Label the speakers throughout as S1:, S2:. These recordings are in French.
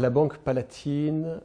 S1: la Banque Palatine,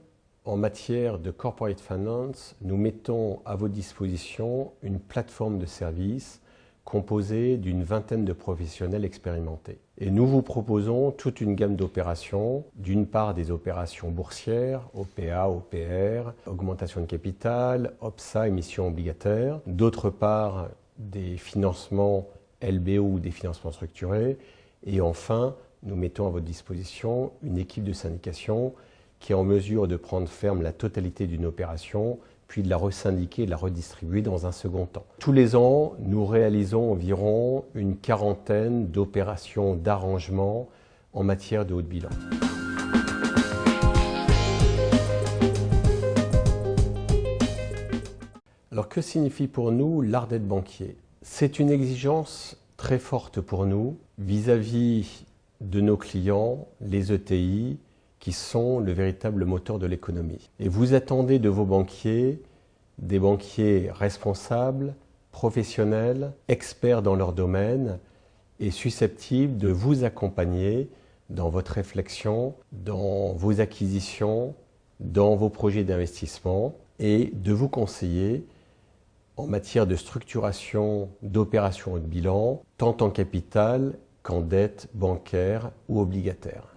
S1: en matière de corporate finance, nous mettons à votre disposition une plateforme de services composée d'une vingtaine de professionnels expérimentés. Et nous vous proposons toute une gamme d'opérations, d'une part des opérations boursières, OPA, OPR, augmentation de capital, OPSA, émissions obligataires, d'autre part des financements LBO ou des financements structurés, et enfin, nous mettons à votre disposition une équipe de syndication qui est en mesure de prendre ferme la totalité d'une opération, puis de la resyndiquer et de la redistribuer dans un second temps. Tous les ans, nous réalisons environ une quarantaine d'opérations d'arrangement en matière de haut de bilan. Alors que signifie pour nous l'art d'être banquier? C'est une exigence très forte pour nous vis-à-vis de nos clients, les ETI, qui sont le véritable moteur de l'économie. Et vous attendez de vos banquiers des banquiers responsables, professionnels, experts dans leur domaine et susceptibles de vous accompagner dans votre réflexion, dans vos acquisitions, dans vos projets d'investissement et de vous conseiller en matière de structuration d'opérations et de bilan, tant en capital qu'en dette bancaire ou obligataire.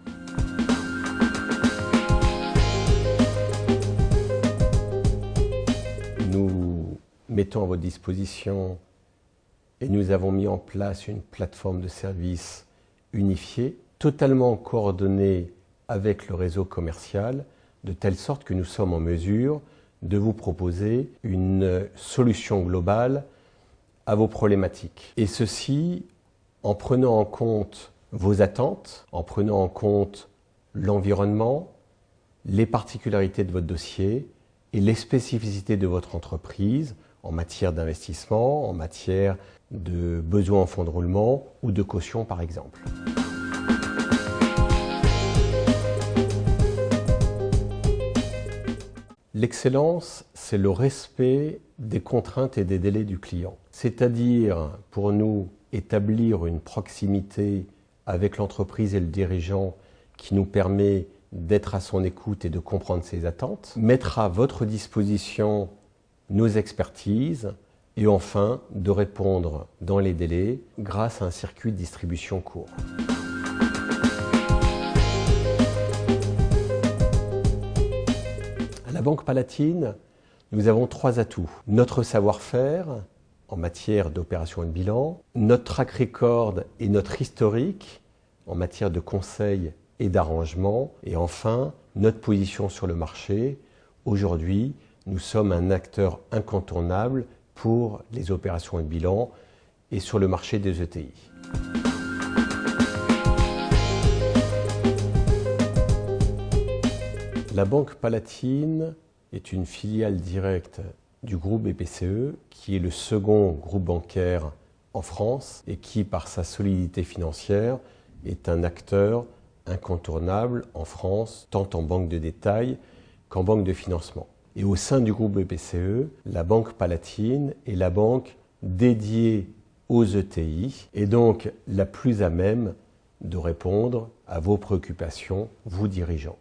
S1: Nous mettons à votre disposition et nous avons mis en place une plateforme de services unifiée, totalement coordonnée avec le réseau commercial, de telle sorte que nous sommes en mesure de vous proposer une solution globale à vos problématiques. Et ceci en prenant en compte vos attentes, en prenant en compte l'environnement, les particularités de votre dossier et les spécificités de votre entreprise en matière d'investissement, en matière de besoins en fonds de roulement ou de caution par exemple. L'excellence, c'est le respect des contraintes et des délais du client. C'est-à-dire, pour nous, établir une proximité avec l'entreprise et le dirigeant qui nous permet d'être à son écoute et de comprendre ses attentes, mettre à votre disposition nos expertises et enfin de répondre dans les délais grâce à un circuit de distribution court. À la Banque Palatine, nous avons 3 atouts. Notre savoir-faire en matière d'opération et de bilan, notre track record et notre historique en matière de conseil et d'arrangement, et enfin notre position sur le marché. Aujourd'hui, nous sommes un acteur incontournable pour les opérations et de bilan et sur le marché des ETI. La Banque Palatine est une filiale directe du groupe BPCE, qui est le second groupe bancaire en France et qui, par sa solidité financière, est un acteur incontournable en France, tant en banque de détail qu'en banque de financement. Et au sein du groupe BPCE, la Banque Palatine est la banque dédiée aux ETI et donc la plus à même de répondre à vos préoccupations, vous dirigeants.